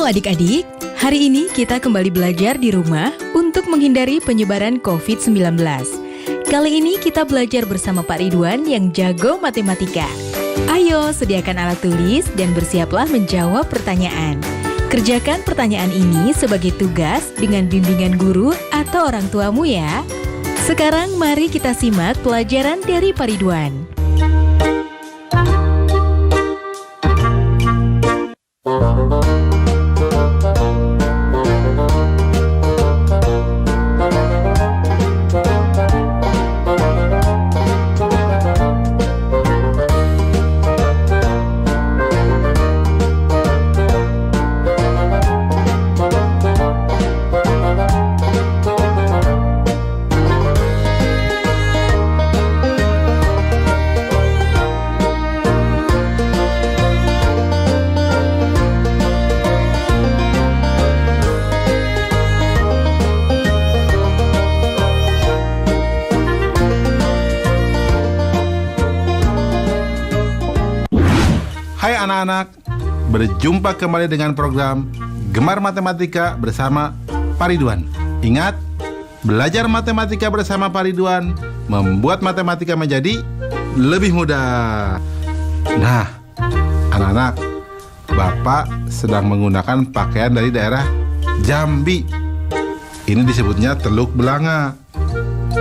adik-adik, hari ini kita kembali belajar di rumah untuk menghindari penyebaran COVID-19. Kali ini kita belajar bersama Pak Ridwan yang jago matematika. Ayo, sediakan alat tulis dan bersiaplah menjawab pertanyaan. Kerjakan pertanyaan ini sebagai tugas dengan bimbingan guru atau orang tuamu ya. Sekarang mari kita simak pelajaran dari Pak Ridwan. Hai anak-anak, berjumpa kembali dengan program Gemar Matematika bersama Pak Ridwan. Ingat, belajar matematika bersama Pak Ridwan membuat matematika menjadi lebih mudah. Nah, anak-anak, Bapak sedang menggunakan pakaian dari daerah Jambi. Ini disebutnya teluk belanga.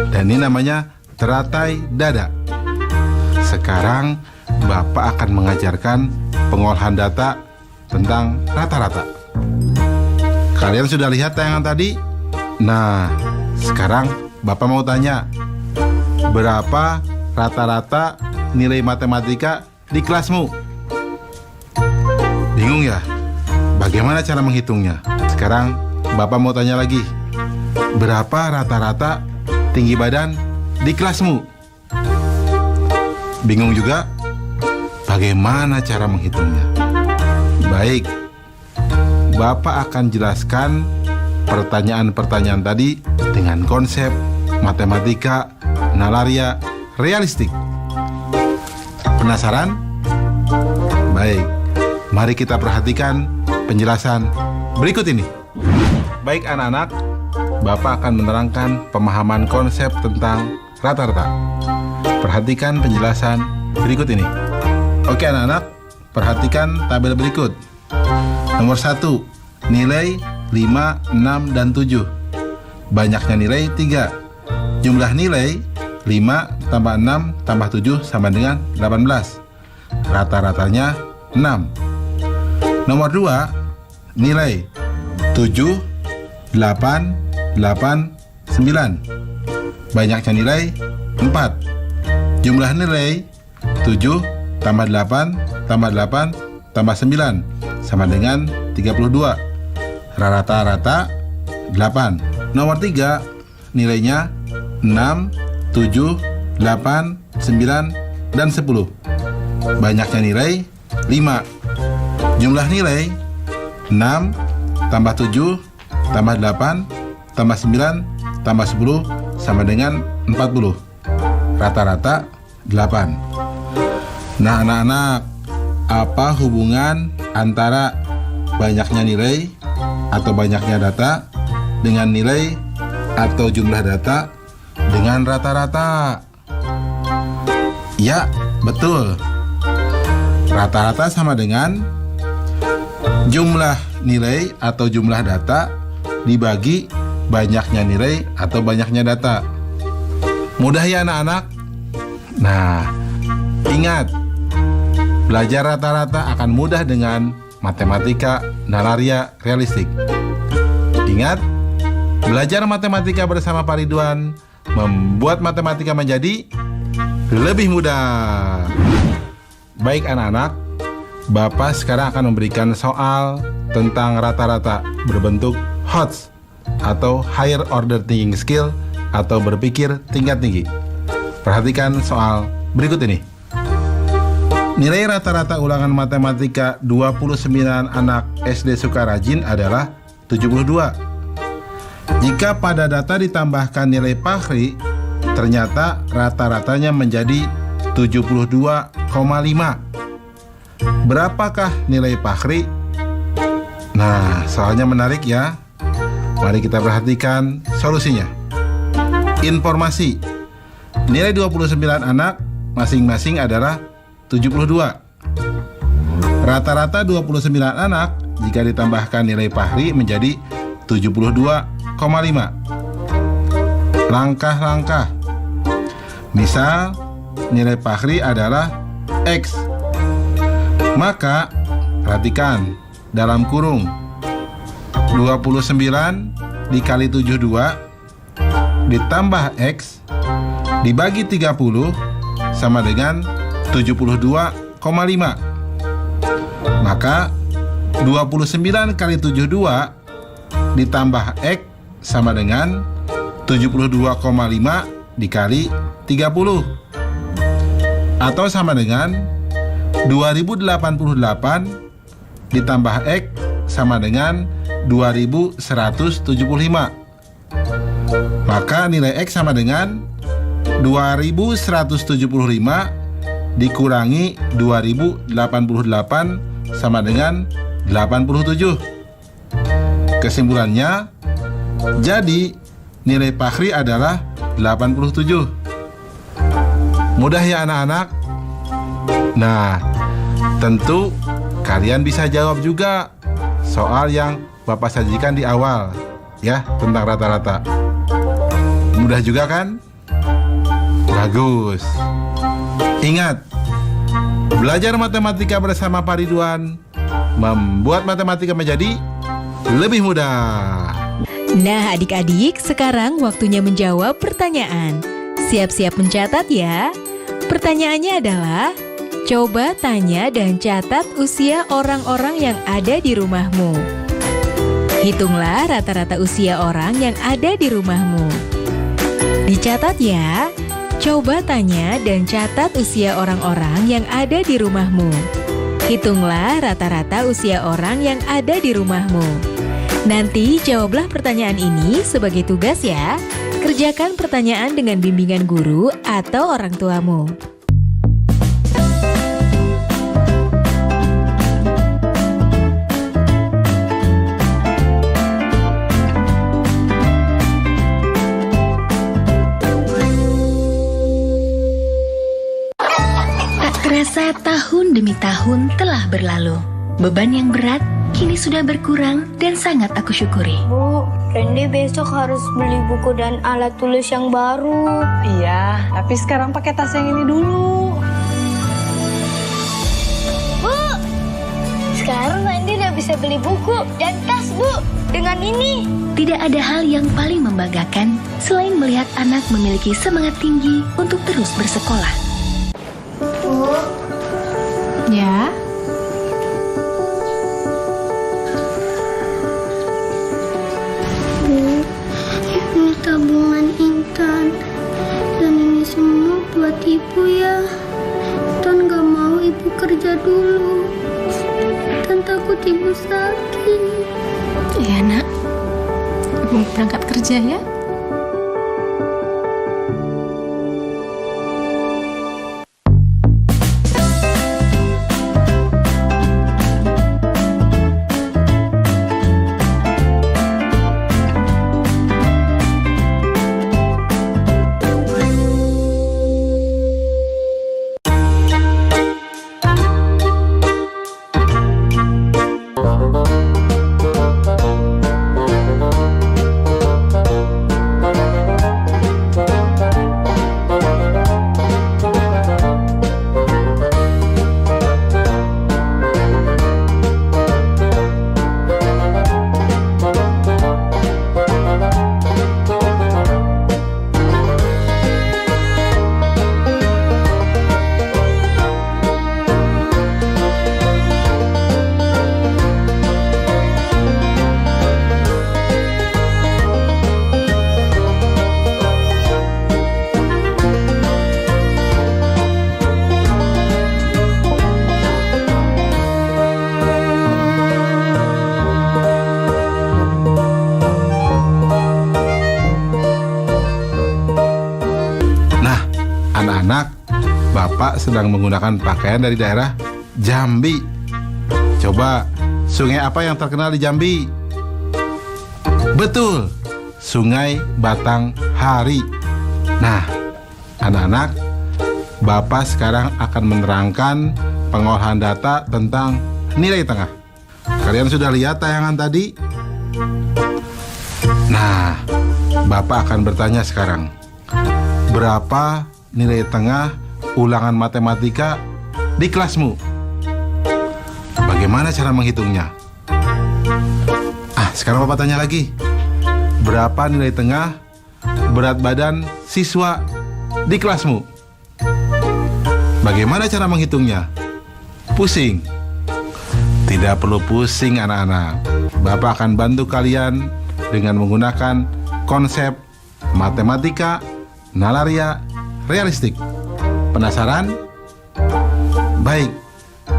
Dan ini namanya teratai dada. Sekarang Bapak akan mengajarkan pengolahan data tentang rata-rata. Kalian sudah lihat tayangan tadi? Nah, sekarang Bapak mau tanya, berapa rata-rata nilai matematika di kelasmu? Bingung ya? Bagaimana cara menghitungnya? Sekarang Bapak mau tanya lagi, berapa rata-rata tinggi badan di kelasmu? Bingung juga? Bagaimana cara menghitungnya? Baik, Bapak akan jelaskan pertanyaan-pertanyaan tadi dengan konsep matematika nalaria realistik. Penasaran? Baik, mari kita perhatikan penjelasan berikut ini. Baik anak-anak, Bapak akan menerangkan pemahaman konsep tentang rata-rata. Perhatikan penjelasan berikut ini. Oke anak-anak, perhatikan tabel berikut. Nomor 1, nilai 5, 6, dan 7. Banyaknya nilai 3. Jumlah nilai 5 tambah 6 tambah 7 sama dengan 18. Rata-ratanya 6. Nomor 2, nilai 7, 8, 8, 9. Banyaknya nilai 4. Jumlah nilai 7 tambah 8, tambah 8, tambah 9, sama dengan 32. Rata-rata 8. Nomor 3, nilainya 6, 7, 8, 9, dan 10. Banyaknya nilai 5. Jumlah nilai 6, tambah 7, tambah 8, tambah 9, tambah 10, sama dengan 40. Rata-rata 8. Nah anak-anak, apa hubungan antara banyaknya nilai atau banyaknya data dengan nilai atau jumlah data dengan rata-rata? Ya, betul. Rata-rata sama dengan jumlah nilai atau jumlah data dibagi banyaknya nilai atau banyaknya data. Mudah ya anak-anak? Nah, ingat, belajar rata-rata akan mudah dengan matematika nalaria realistik. Ingat, belajar matematika bersama Pak Ridwan membuat matematika menjadi lebih mudah. Baik anak-anak, Bapak sekarang akan memberikan soal tentang rata-rata berbentuk HOTS atau Higher Order Thinking Skill atau berpikir tingkat tinggi. Perhatikan soal berikut ini. Nilai rata-rata ulangan matematika 29 anak SD Sukarajin adalah 72. Jika pada data ditambahkan nilai Fahri, ternyata rata-ratanya menjadi 72,5. Berapakah nilai Fahri? Nah, Nah, soalnya menarik ya. Mari kita perhatikan solusinya. Informasi. Nilai 29 anak masing-masing adalah 72. Rata-rata 29 anak jika ditambahkan nilai Fahri menjadi 72,5. Langkah-langkah. Misal, nilai Fahri adalah X. Maka, perhatikan dalam kurung 29 dikali 72 ditambah X dibagi 30 sama dengan 72,5. Maka 29 kali 72 ditambah X sama dengan 72,5 dikali 30, atau sama dengan 2088 ditambah X sama dengan 2175. Maka nilai X sama dengan 2175 dikurangi 2088 sama dengan 87. Kesimpulannya, jadi nilai Fahri adalah 87. Mudah ya anak-anak? Nah, tentu kalian bisa jawab juga soal yang Bapak sajikan di awal ya, tentang rata-rata. Mudah juga kan? Bagus. Ingat, belajar matematika bersama Pak Ridwan membuat matematika menjadi lebih mudah. Nah adik-adik, sekarang waktunya menjawab pertanyaan. Siap-siap mencatat ya. Pertanyaannya adalah, coba tanya dan catat usia orang-orang yang ada di rumahmu. Hitunglah rata-rata usia orang yang ada di rumahmu. Dicatat ya. Coba tanya dan catat usia orang-orang yang ada di rumahmu. Hitunglah rata-rata usia orang yang ada di rumahmu. Nanti jawablah pertanyaan ini sebagai tugas ya. Kerjakan pertanyaan dengan bimbingan guru atau orang tuamu. Terasa tahun demi tahun telah berlalu. Beban yang berat kini sudah berkurang dan sangat aku syukuri. Bu, Randy besok harus beli buku dan alat tulis yang baru. Iya, tapi sekarang pakai tas yang ini dulu. Bu, sekarang Randy udah bisa beli buku dan tas, Bu. Dengan ini. Tidak ada hal yang paling membanggakan selain melihat anak memiliki semangat tinggi untuk terus bersekolah. Bu, Ya, ini tabungan Intan. Dan ini semua buat ibu ya. Intan gak mau ibu kerja dulu. Intan takut ibu sakit. Iya nak, ibu berangkat kerja ya. Anak-anak, Bapak sedang menggunakan pakaian dari daerah Jambi. Coba sungai apa yang terkenal di Jambi? Betul, Sungai Batanghari. Nah, anak-anak, Bapak sekarang akan menerangkan pengolahan data tentang nilai tengah. Kalian sudah lihat tayangan tadi? Nah, Bapak akan bertanya sekarang, berapa nilai tengah ulangan matematika di kelasmu? Bagaimana cara menghitungnya? Sekarang Bapak tanya lagi, berapa nilai tengah berat badan siswa di kelasmu? Bagaimana cara menghitungnya? Pusing? Tidak perlu pusing anak-anak. Bapak akan bantu kalian dengan menggunakan konsep matematika nalaria realistik. Penasaran? Baik,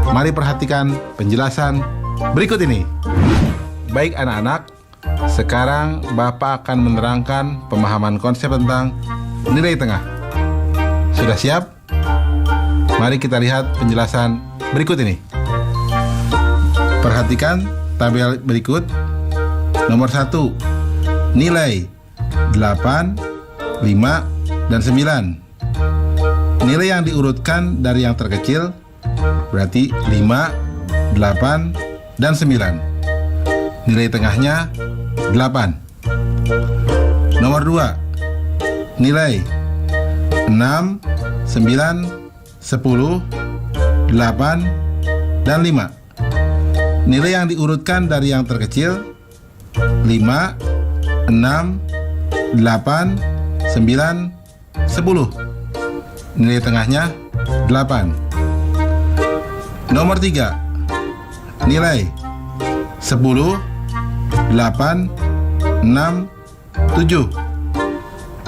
mari perhatikan penjelasan berikut ini. Baik anak-anak, sekarang Bapak akan menerangkan pemahaman konsep tentang nilai tengah. Sudah siap? Mari kita lihat penjelasan berikut ini. Perhatikan tabel berikut. Nomor 1, nilai 8, 5, dan 9. Nilai yang diurutkan dari yang terkecil berarti 5, 8, dan 9. Nilai tengahnya 8. Nomor 2, nilai 6, 9, 10, 8, dan 5. Nilai yang diurutkan dari yang terkecil 5, 6, 8, 9, 10. Nilai tengahnya 8. Nomor 3, nilai 10, 8, 6, 7.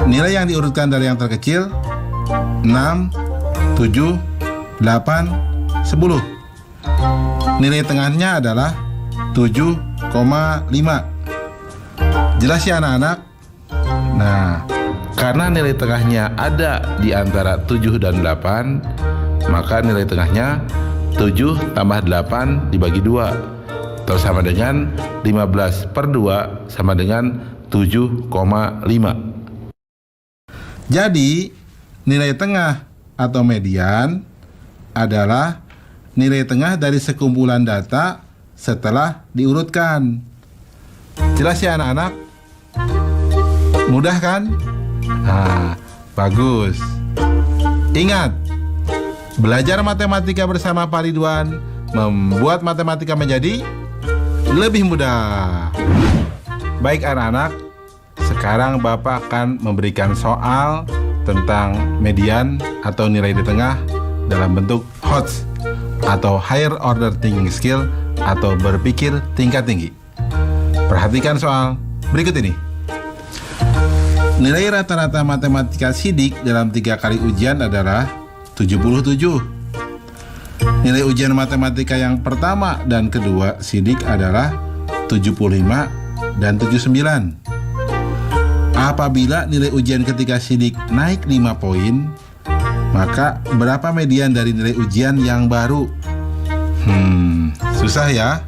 Nilai yang diurutkan dari yang terkecil 6, 7, 8, 10. Nilai tengahnya adalah 7,5. Jelas ya anak-anak? Nah, karena nilai tengahnya ada di antara 7 dan 8, maka nilai tengahnya 7 tambah 8 dibagi 2, atau sama dengan 15/2 sama dengan 7,5. Jadi, nilai tengah atau median adalah nilai tengah dari sekumpulan data setelah diurutkan. Jelas ya anak-anak? Mudah kan? Nah, bagus. Ingat, belajar matematika bersama Pak Ridwan membuat matematika menjadi lebih mudah. Baik anak-anak, sekarang Bapak akan memberikan soal tentang median atau nilai di tengah dalam bentuk HOTS atau Higher Order Thinking Skill atau berpikir tingkat tinggi. Perhatikan soal berikut ini. Nilai rata-rata matematika sidik dalam 3 kali ujian adalah 77. Nilai ujian matematika yang pertama dan kedua sidik adalah 75 dan 79. Apabila nilai ujian ketika sidik naik 5 poin, maka berapa median dari nilai ujian yang baru? Susah ya?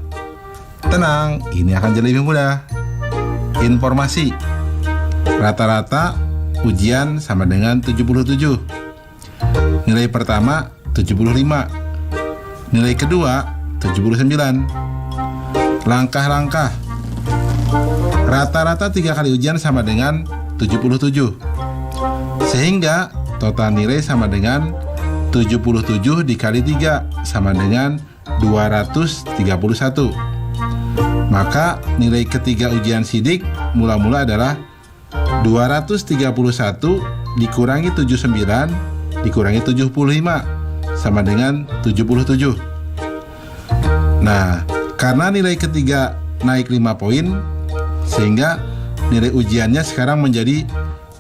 Tenang, ini akan jadi lebih mudah. Informasi. Rata-rata ujian sama dengan 77. Nilai pertama 75. Nilai kedua 79. Langkah-langkah. Rata-rata 3 kali ujian sama dengan 77. Sehingga total nilai sama dengan 77 dikali 3 sama dengan 231. Maka nilai ketiga ujian sidik mula-mula adalah 231 dikurangi 79 dikurangi 75 sama dengan 77. Nah, karena nilai ketiga naik 5 poin, sehingga nilai ujiannya sekarang menjadi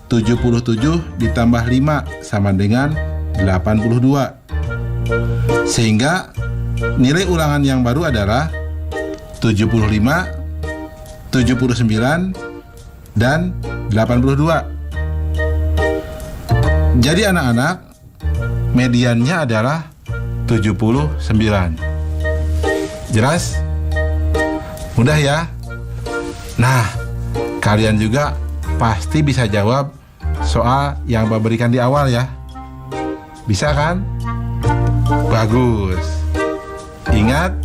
77 ditambah 5 sama dengan 82. Sehingga nilai ulangan yang baru adalah 75, 79, dan 82. Jadi anak-anak, mediannya adalah 79. Jelas? Mudah ya? Nah, kalian juga pasti bisa jawab soal yang Bapak berikan di awal ya. Bisa kan? Bagus. Ingat,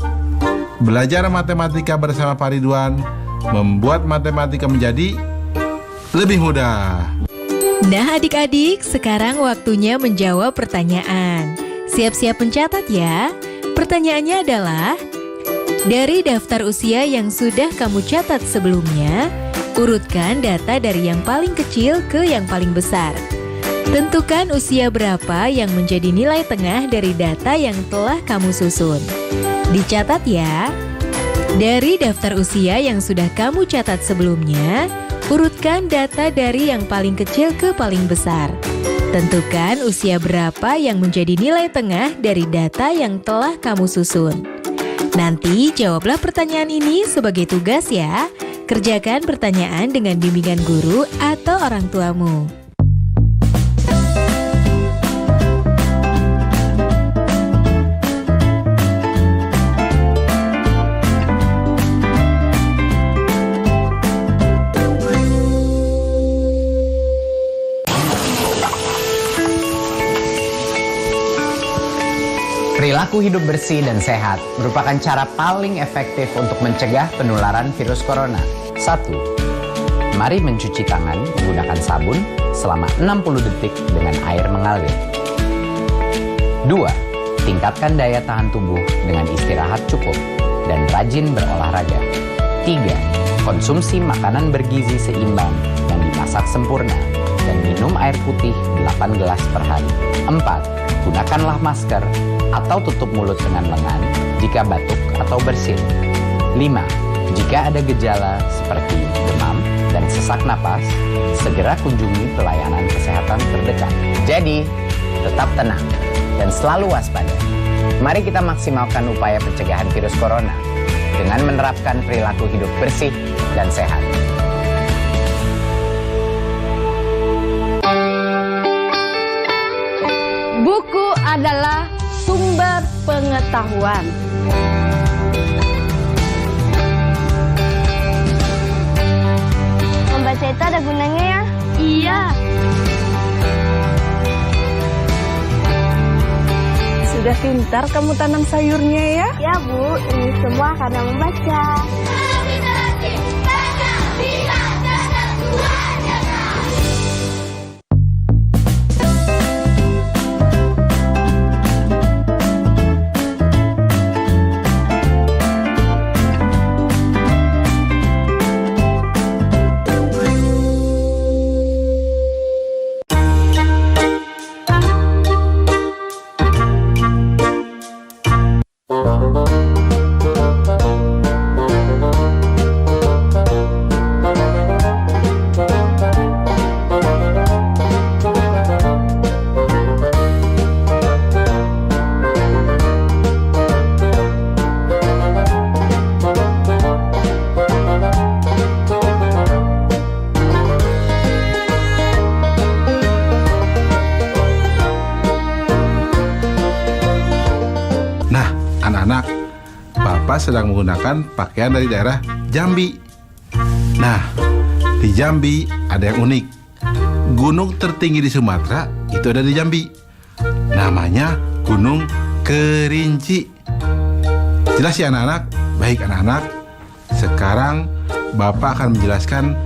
belajar matematika bersama Pak Ridwan membuat matematika menjadi lebih mudah. Nah adik-adik, sekarang waktunya menjawab pertanyaan. Siap-siap mencatat ya. Pertanyaannya adalah, dari daftar usia yang sudah kamu catat sebelumnya, urutkan data dari yang paling kecil ke yang paling besar. Tentukan usia berapa yang menjadi nilai tengah dari data yang telah kamu susun. Dicatat ya. Dari daftar usia yang sudah kamu catat sebelumnya, urutkan data dari yang paling kecil ke paling besar. Tentukan usia berapa yang menjadi nilai tengah dari data yang telah kamu susun. Nanti jawablah pertanyaan ini sebagai tugas ya. Kerjakan pertanyaan dengan bimbingan guru atau orang tuamu. Perilaku hidup bersih dan sehat merupakan cara paling efektif untuk mencegah penularan virus corona. 1. Mari mencuci tangan menggunakan sabun selama 60 detik dengan air mengalir. 2. Tingkatkan daya tahan tubuh dengan istirahat cukup dan rajin berolahraga. 3. Konsumsi makanan bergizi seimbang yang dimasak sempurna dan minum air putih 8 gelas per hari. 4. Gunakanlah masker atau tutup mulut dengan lengan jika batuk atau bersin. 5. Jika ada gejala seperti demam dan sesak napas, segera kunjungi pelayanan kesehatan terdekat. Jadi, tetap tenang dan selalu waspada. Mari kita maksimalkan upaya pencegahan virus corona dengan menerapkan perilaku hidup bersih dan sehat. Buku adalah sumber pengetahuan. Membaca itu ada gunanya ya? Iya. Sudah pintar kamu tanam sayurnya ya? Ya Bu, ini semua karena membaca. Anak-anak, Bapak sedang menggunakan pakaian dari daerah Jambi. Nah, di Jambi ada yang unik. Gunung tertinggi di Sumatera itu ada di Jambi. Namanya Gunung Kerinci. Jelas ya anak-anak? Baik anak-anak, sekarang Bapak akan menjelaskan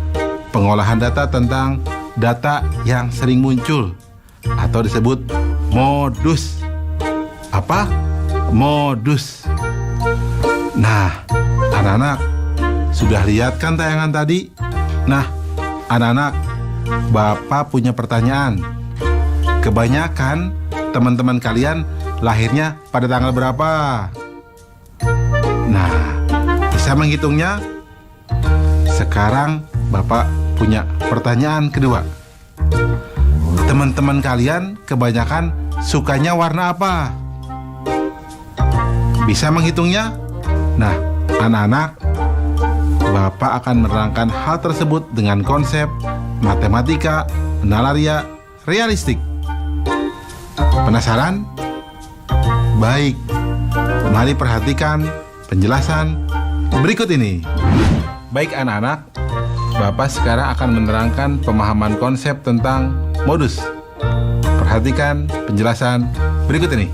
pengolahan data tentang data yang sering muncul atau disebut modus. Apa? Modus. Nah, anak-anak sudah lihat kan tayangan tadi? Nah, anak-anak, Bapak punya pertanyaan. Kebanyakan teman-teman kalian lahirnya pada tanggal berapa? Nah, bisa menghitungnya? Sekarang Bapak punya pertanyaan kedua. Teman-teman kalian kebanyakan sukanya warna apa? Bisa menghitungnya? Nah, anak-anak, Bapak akan menerangkan hal tersebut dengan konsep matematika nalaria realistik. Penasaran? Baik, mari perhatikan penjelasan berikut ini. Baik anak-anak, Bapak sekarang akan menerangkan pemahaman konsep tentang modus. Perhatikan penjelasan berikut ini.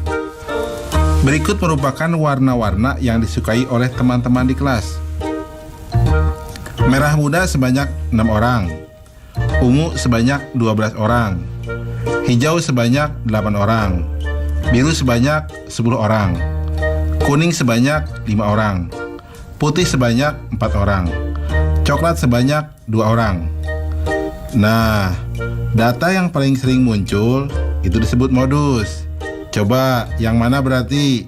Berikut merupakan warna-warna yang disukai oleh teman-teman di kelas. Merah muda sebanyak 6 orang, ungu sebanyak 12 orang, hijau sebanyak 8 orang, biru sebanyak 10 orang, kuning sebanyak 5 orang, putih sebanyak 4 orang, coklat sebanyak 2 orang. Nah, data yang paling sering muncul itu disebut modus. Coba yang mana berarti?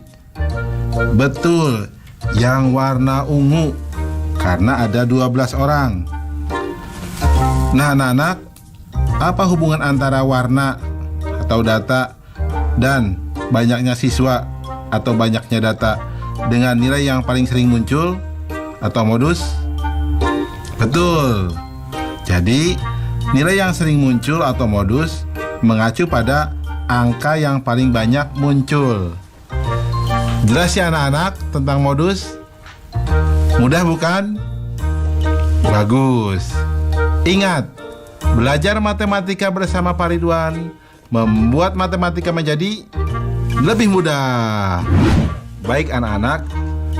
Betul, yang warna ungu, karena ada 12 orang. Nah anak-anak, apa hubungan antara warna atau data dan banyaknya siswa atau banyaknya data dengan nilai yang paling sering muncul atau modus? Betul. Jadi, nilai yang sering muncul atau modus mengacu pada angka yang paling banyak muncul. Jelas ya anak-anak tentang modus? Mudah bukan? Bagus. Ingat, belajar matematika bersama Pak Ridwan membuat matematika menjadi lebih mudah. Baik anak-anak,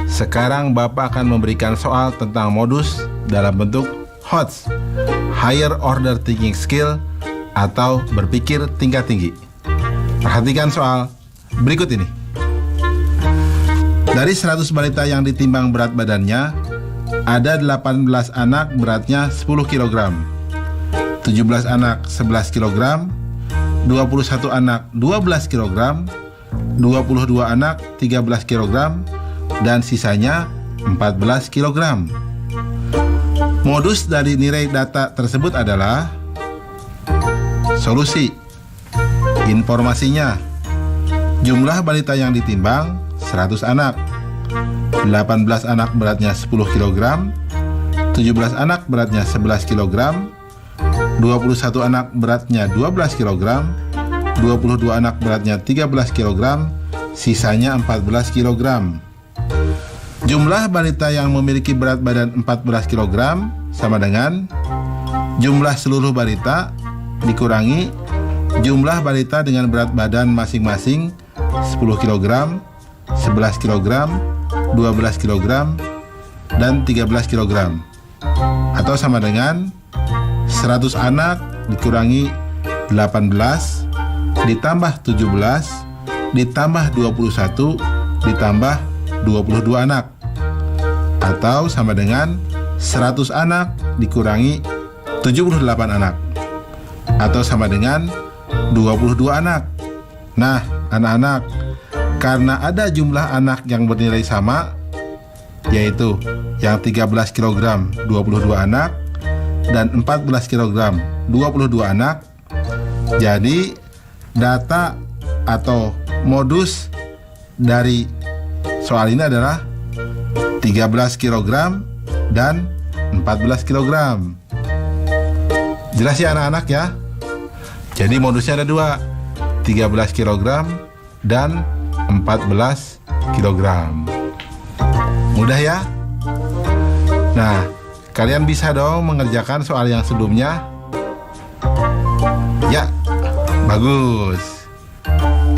sekarang Bapak akan memberikan soal tentang modus dalam bentuk HOTS, Higher Order Thinking Skill, atau berpikir tingkat tinggi. Perhatikan soal berikut ini. Dari 100 balita yang ditimbang berat badannya, ada 18 anak beratnya 10 kg, 17 anak 11 kg, 21 anak 12 kg, 22 anak 13 kg, dan sisanya 14 kg. Modus dari nilai data tersebut adalah solusi. Informasinya, jumlah balita yang ditimbang 100 anak, 18 anak beratnya 10 kg, 17 anak beratnya 11 kg, 21 anak beratnya 12 kg, 22 anak beratnya 13 kg, sisanya 14 kg. Jumlah balita yang memiliki berat badan 14 kg sama dengan jumlah seluruh balita dikurangi jumlah balita dengan berat badan masing-masing 10 kg, 11 kg, 12 kg, dan 13 kg. Atau sama dengan 100 anak dikurangi 18 ditambah 17 ditambah 21 ditambah 22 anak. Atau sama dengan 100 anak dikurangi 78 anak. Atau sama dengan 22 anak. Nah, anak-anak, karena ada jumlah anak yang bernilai sama, yaitu yang 13 kg 22 anak dan 14 kg 22 anak, jadi data atau modus dari soal ini adalah 13 kg dan 14 kg. Jelas ya anak-anak ya? Jadi modusnya ada dua, 13 kg dan 14 kg. Mudah ya? Nah, kalian bisa dong mengerjakan soal yang sebelumnya? Ya, bagus.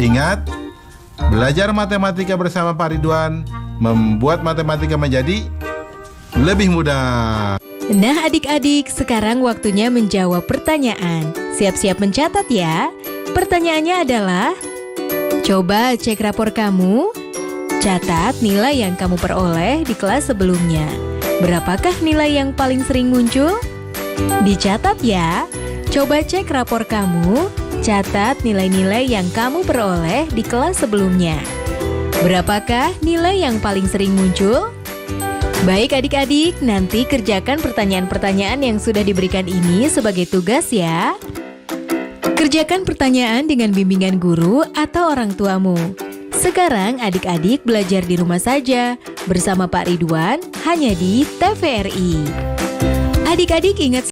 Ingat, belajar matematika bersama Pak Ridwan membuat matematika menjadi lebih mudah. Nah adik-adik, sekarang waktunya menjawab pertanyaan. Siap-siap mencatat ya. Pertanyaannya adalah, coba cek rapor kamu. Catat nilai yang kamu peroleh di kelas sebelumnya. Berapakah nilai yang paling sering muncul? Dicatat ya. Coba cek rapor kamu. Catat nilai-nilai yang kamu peroleh di kelas sebelumnya. Berapakah nilai yang paling sering muncul? Baik adik-adik, nanti kerjakan pertanyaan-pertanyaan yang sudah diberikan ini sebagai tugas ya. Kerjakan pertanyaan dengan bimbingan guru atau orang tuamu. Sekarang adik-adik belajar di rumah saja bersama Pak Ridwan hanya di TVRI. Adik-adik ingat